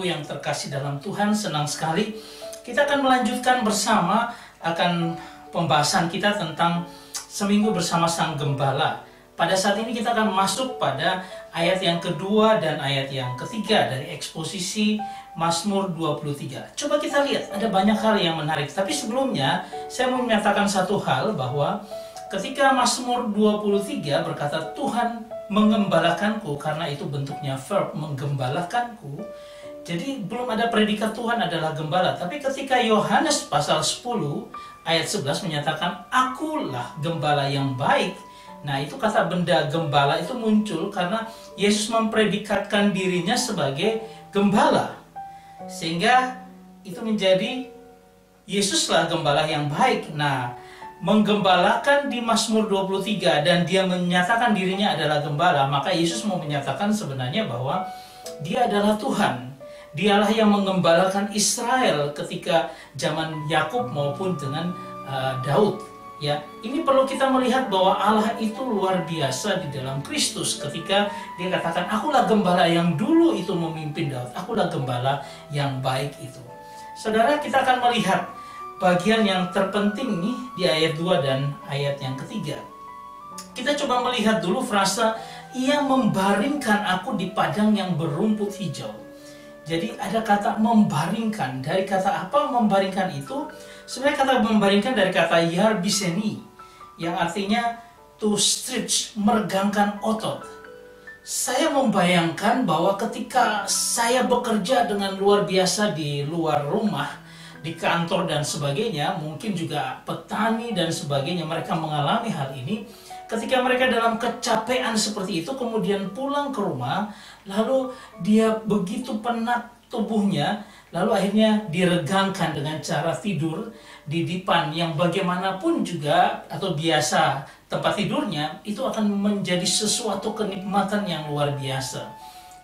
Ibu yang terkasih dalam Tuhan, senang sekali kita akan melanjutkan bersama akan pembahasan kita tentang seminggu bersama Sang Gembala. Pada saat ini kita akan masuk pada ayat yang kedua dan ayat yang ketiga dari eksposisi Mazmur 23. Coba kita lihat, ada banyak hal yang menarik. Tapi sebelumnya, saya mau menyatakan satu hal bahwa ketika Mazmur 23 berkata, Tuhan menggembalakanku, karena itu bentuknya verb, menggembalakanku. Jadi belum ada predikat Tuhan adalah gembala. Tapi ketika Yohanes pasal 10 ayat 11 menyatakan, akulah gembala yang baik. Nah, itu kata benda gembala itu muncul karena Yesus mempredikatkan dirinya sebagai gembala. Sehingga itu menjadi Yesuslah gembala yang baik. Nah, menggembalakan di Mazmur 23 dan dia menyatakan dirinya adalah gembala, maka Yesus mau menyatakan sebenarnya bahwa dia adalah Tuhan. Dialah yang menggembalakan Israel ketika zaman Yakub maupun dengan Daud. Ya, ini perlu kita melihat bahwa Allah itu luar biasa di dalam Kristus ketika dia katakan, akulah gembala yang dulu itu memimpin Daud, akulah gembala yang baik itu. Saudara, kita akan melihat bagian yang terpenting nih di ayat 2 dan ayat yang ketiga. Kita coba melihat dulu frasa, ia membaringkan aku di padang yang berumput hijau. Jadi ada kata membaringkan. Dari kata apa membaringkan itu? Sebenarnya kata membaringkan dari kata yarbiseni, yang artinya to stretch, meregangkan otot. Saya membayangkan bahwa ketika saya bekerja dengan luar biasa di luar rumah, di kantor dan sebagainya, mungkin juga petani dan sebagainya, mereka mengalami hal ini. Ketika mereka dalam kecapean seperti itu, kemudian pulang ke rumah, lalu dia begitu penat tubuhnya, lalu akhirnya diregangkan dengan cara tidur di dipan yang bagaimanapun juga atau biasa tempat tidurnya, itu akan menjadi sesuatu kenikmatan yang luar biasa.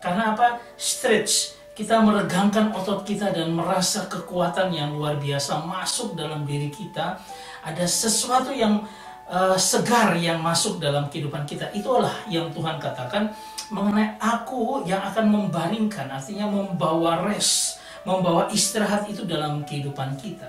Karena apa? Stretch, kita meregangkan otot kita dan merasa kekuatan yang luar biasa masuk dalam diri kita. Ada sesuatu yang segar yang masuk dalam kehidupan kita. Itulah yang Tuhan katakan mengenai aku yang akan membaringkan, artinya membawa rest, membawa istirahat itu dalam kehidupan kita.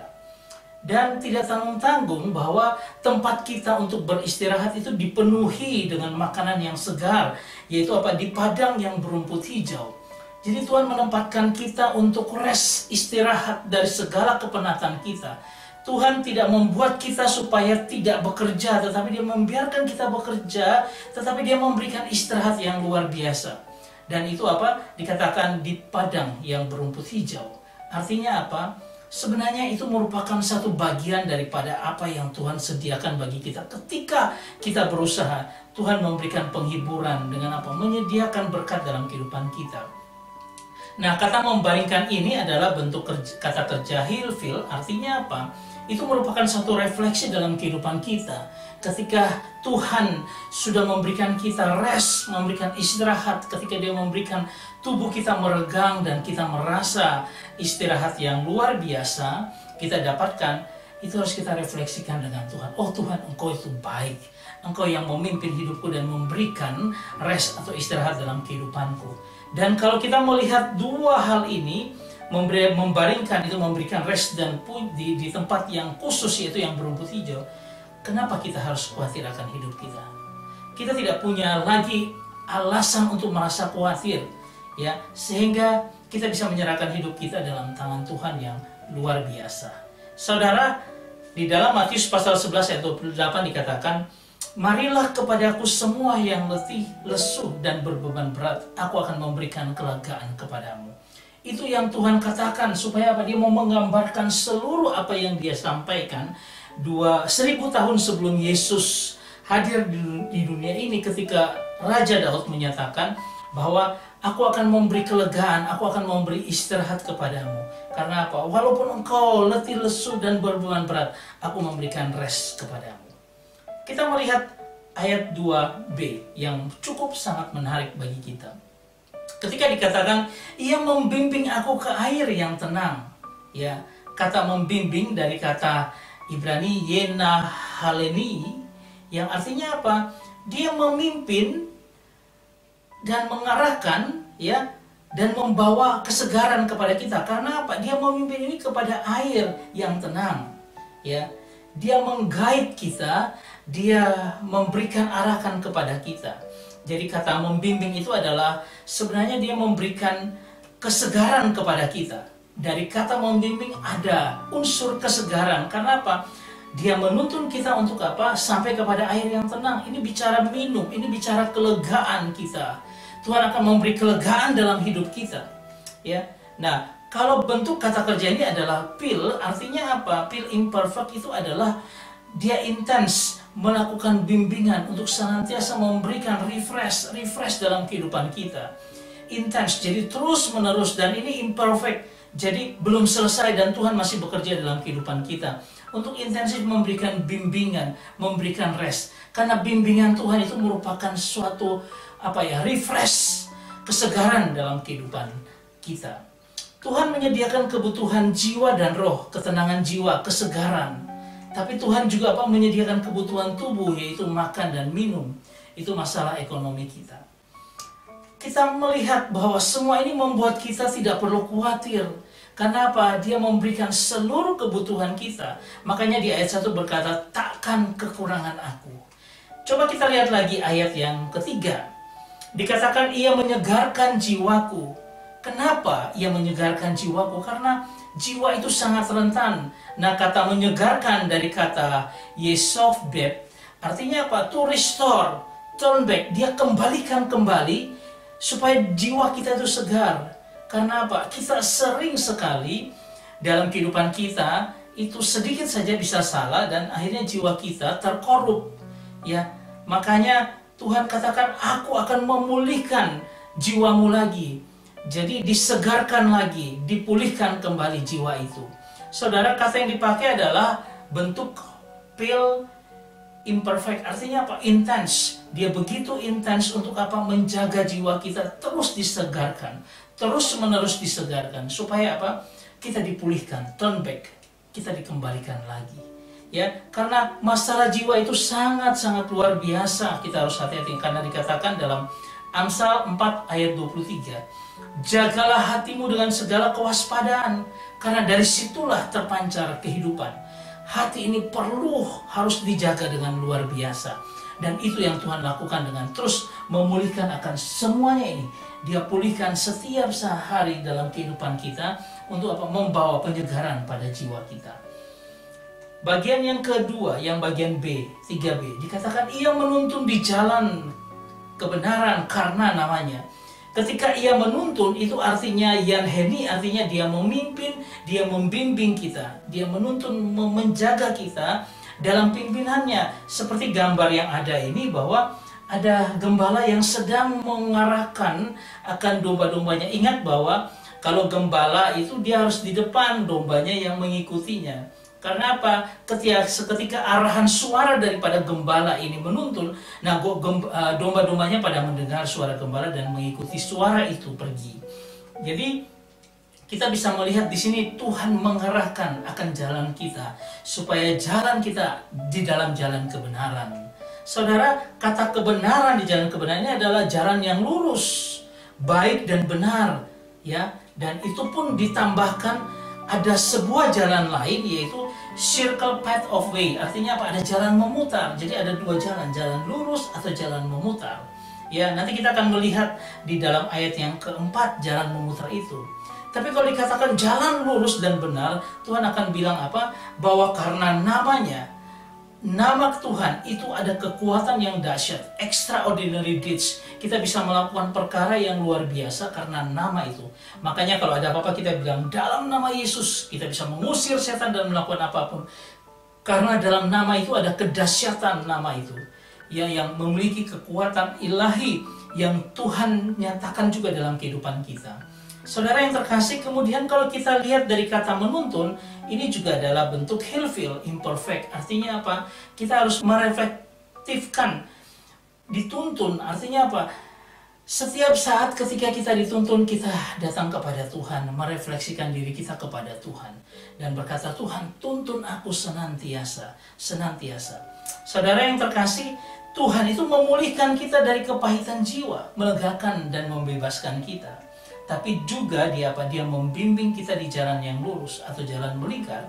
Dan tidak tanggung-tanggung bahwa tempat kita untuk beristirahat itu dipenuhi dengan makanan yang segar, yaitu apa? Di padang yang berumput hijau. Jadi Tuhan menempatkan kita untuk rest, istirahat dari segala kepenatan kita. Tuhan tidak membuat kita supaya tidak bekerja, tetapi Dia membiarkan kita bekerja, tetapi Dia memberikan istirahat yang luar biasa. Dan itu apa? Dikatakan di padang yang berumput hijau. Artinya apa? Sebenarnya itu merupakan satu bagian daripada apa yang Tuhan sediakan bagi kita. Ketika kita berusaha, Tuhan memberikan penghiburan dengan apa? Menyediakan berkat dalam kehidupan kita. Nah, kata membaringkan ini adalah bentuk kata kerja hilfil, artinya apa? Itu merupakan satu refleksi dalam kehidupan kita. Ketika Tuhan sudah memberikan kita rest, memberikan istirahat, ketika Dia memberikan tubuh kita meregang dan kita merasa istirahat yang luar biasa kita dapatkan, itu harus kita refleksikan dengan Tuhan. Oh Tuhan, Engkau itu baik. Engkau yang memimpin hidupku dan memberikan rest atau istirahat dalam kehidupanku. Dan kalau kita melihat dua hal ini, membaringkan itu memberikan rest dan di tempat yang khusus, yaitu yang berumput hijau. Kenapa kita harus khawatir akan hidup kita? Kita tidak punya lagi alasan untuk merasa khawatir, ya, sehingga kita bisa menyerahkan hidup kita dalam tangan Tuhan yang luar biasa. Saudara, di dalam Matius pasal 11 ayat 28 dikatakan, marilah kepadaku semua yang letih, lesu, dan berbeban berat, aku akan memberikan kelegaan kepadamu. Itu yang Tuhan katakan, supaya apa? Dia mau menggambarkan seluruh apa yang Dia sampaikan 1000 tahun sebelum Yesus hadir di dunia ini, ketika Raja Daud menyatakan bahwa aku akan memberi kelegaan, aku akan memberi istirahat kepadamu. Karena apa? Walaupun engkau letih, lesu, dan berbeban berat, aku memberikan rest kepadamu. Kita melihat ayat 2b yang cukup sangat menarik bagi kita. Ketika dikatakan, ia membimbing aku ke air yang tenang. Ya, kata membimbing dari kata Ibrani yenahaleni, yang artinya apa? Dia memimpin dan mengarahkan, ya, dan membawa kesegaran kepada kita. Karena apa? Dia memimpin ini kepada air yang tenang. Ya, dia meng-guide kita, dia memberikan arahkan kepada kita. Jadi kata membimbing itu adalah sebenarnya dia memberikan kesegaran kepada kita. Dari kata membimbing ada unsur kesegaran. Karena apa? Dia menuntun kita untuk apa? Sampai kepada air yang tenang. Ini bicara minum, ini bicara kelegaan kita. Tuhan akan memberi kelegaan dalam hidup kita. Ya. Nah, kalau bentuk kata kerja ini adalah pil, artinya apa? Pil imperfect itu adalah dia intens melakukan bimbingan untuk senantiasa memberikan refresh dalam kehidupan kita. Intens, jadi terus menerus, dan ini imperfect. Jadi belum selesai dan Tuhan masih bekerja dalam kehidupan kita untuk intensif memberikan bimbingan, memberikan rest. Karena bimbingan Tuhan itu merupakan suatu refresh, kesegaran dalam kehidupan kita. Tuhan menyediakan kebutuhan jiwa dan roh, ketenangan jiwa, kesegaran. Tapi Tuhan juga menyediakan kebutuhan tubuh, yaitu makan dan minum. Itu masalah ekonomi kita. Kita melihat bahwa semua ini membuat kita tidak perlu khawatir. Karena apa? Dia memberikan seluruh kebutuhan kita. Makanya di ayat 1 berkata, takkan kekurangan aku. Coba kita lihat lagi ayat yang ketiga. Dikatakan ia menyegarkan jiwaku. Kenapa ia menyegarkan jiwaku? Karena jiwa itu sangat rentan. Nah, kata menyegarkan dari kata yesofbeb, artinya apa? To restore, turn back. Dia kembalikan kembali supaya jiwa kita itu segar. Karena apa? Kita sering sekali dalam kehidupan kita itu sedikit saja bisa salah dan akhirnya jiwa kita terkorup. Ya, makanya Tuhan katakan, aku akan memulihkan jiwamu lagi. Jadi disegarkan lagi, dipulihkan kembali jiwa itu. Saudara, kata yang dipakai adalah bentuk pil imperfect, artinya apa? Intens. Dia begitu intens untuk apa? Menjaga jiwa kita terus disegarkan, terus menerus disegarkan, supaya apa? Kita dipulihkan, turn back, kita dikembalikan lagi. Ya, karena masalah jiwa itu sangat-sangat luar biasa. Kita harus hati-hati karena dikatakan dalam Amsal 4 ayat 23, jagalah hatimu dengan segala kewaspadaan, karena dari situlah terpancar kehidupan. Hati ini harus dijaga dengan luar biasa. Dan itu yang Tuhan lakukan dengan terus memulihkan akan semuanya ini. Dia pulihkan setiap sehari dalam kehidupan kita untuk apa? Membawa penyegaran pada jiwa kita. Bagian yang kedua, yang bagian B, 3B, dikatakan ia menuntun di jalan kebenaran karena namanya. Ketika ia menuntun, itu artinya yanheni, artinya dia memimpin, dia membimbing kita, dia menuntun, menjaga kita dalam pimpinannya. Seperti gambar yang ada ini, bahwa ada gembala yang sedang mengarahkan akan domba-dombanya. Ingat bahwa kalau gembala itu dia harus di depan, dombanya yang mengikutinya. Karena apa? Seketika arahan suara daripada gembala ini menuntun, nah domba-dombanya pada mendengar suara gembala dan mengikuti suara itu pergi. Jadi kita bisa melihat di sini Tuhan mengarahkan akan jalan kita supaya jalan kita di dalam jalan kebenaran. Saudara, kata kebenaran di jalan kebenaran ini adalah jalan yang lurus, baik dan benar, ya. Dan itu pun ditambahkan ada sebuah jalan lain, yaitu circle path of way. Artinya apa? Ada jalan memutar. Jadi ada dua jalan, jalan lurus atau jalan memutar. Ya, nanti kita akan melihat di dalam ayat yang keempat jalan memutar itu. Tapi kalau dikatakan jalan lurus dan benar, Tuhan akan bilang apa? Bahwa karena namanya, nama Tuhan itu ada kekuatan yang dahsyat, extraordinary deeds. Kita bisa melakukan perkara yang luar biasa karena nama itu. Makanya kalau ada apa-apa kita bilang dalam nama Yesus, kita bisa mengusir setan dan melakukan apapun. Karena dalam nama itu ada kedahsyatan nama itu, ya, yang memiliki kekuatan ilahi yang Tuhan nyatakan juga dalam kehidupan kita. Saudara yang terkasih, kemudian kalau kita lihat dari kata menuntun, ini juga adalah bentuk hilfil, imperfect. Artinya apa? Kita harus mereflektifkan. Dituntun, artinya apa? Setiap saat ketika kita dituntun, kita datang kepada Tuhan, merefleksikan diri kita kepada Tuhan. Dan berkata, Tuhan, tuntun aku senantiasa, senantiasa. Saudara yang terkasih, Tuhan itu memulihkan kita dari kepahitan jiwa, melegakan dan membebaskan kita. tapi juga dia membimbing kita di jalan yang lurus atau jalan melingkar.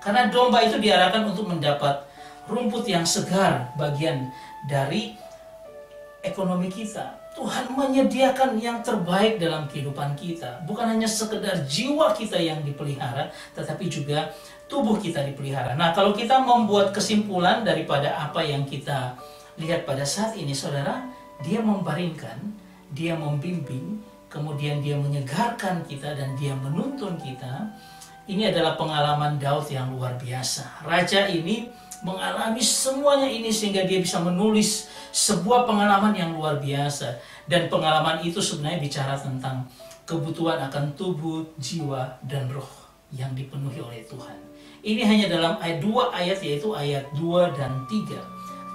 Karena domba itu diarahkan untuk mendapat rumput yang segar, bagian dari ekonomi kita. Tuhan menyediakan yang terbaik dalam kehidupan kita. Bukan hanya sekedar jiwa kita yang dipelihara, tetapi juga tubuh kita dipelihara. Nah, kalau kita membuat kesimpulan daripada apa yang kita lihat pada saat ini, saudara, dia membaringkan, dia membimbing, kemudian dia menyegarkan kita dan dia menuntun kita. Ini adalah pengalaman Daud yang luar biasa. Raja ini mengalami semuanya ini sehingga dia bisa menulis sebuah pengalaman yang luar biasa. Dan pengalaman itu sebenarnya bicara tentang kebutuhan akan tubuh, jiwa, dan roh yang dipenuhi oleh Tuhan. Ini hanya dalam dua ayat, yaitu ayat 2 dan 3.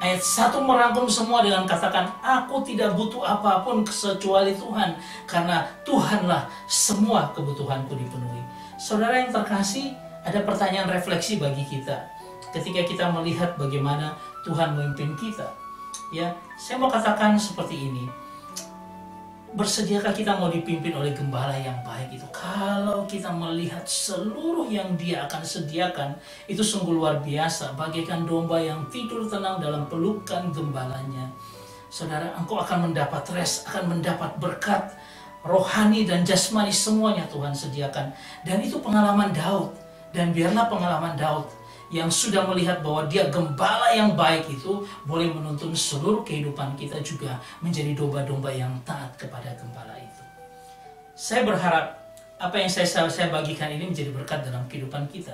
Ayat 1 merangkum semua dengan katakan, aku tidak butuh apapun kecuali Tuhan, karena Tuhanlah semua kebutuhanku dipenuhi. Saudara yang terkasih, ada pertanyaan refleksi bagi kita ketika kita melihat bagaimana Tuhan memimpin kita. Ya, saya mau katakan seperti ini. Bersediakah kita mau dipimpin oleh gembala yang baik itu? Kalau kita melihat seluruh yang dia akan sediakan, itu sungguh luar biasa. Bagaikan domba yang tidur tenang dalam pelukan gembalanya. Saudara, engkau akan mendapat rest, akan mendapat berkat rohani dan jasmani, semuanya Tuhan sediakan. Dan itu pengalaman Daud. Dan biarlah pengalaman Daud yang sudah melihat bahwa dia gembala yang baik itu boleh menuntun seluruh kehidupan kita juga menjadi domba-domba yang taat kepada gembala itu. Saya berharap apa yang saya bagikan ini menjadi berkat dalam kehidupan kita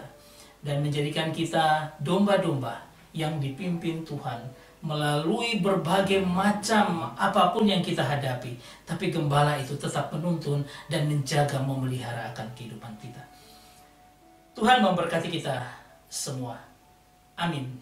dan menjadikan kita domba-domba yang dipimpin Tuhan melalui berbagai macam apapun yang kita hadapi, tapi gembala itu tetap menuntun dan menjaga, memelihara akan kehidupan kita. Tuhan memberkati kita semua. Amin.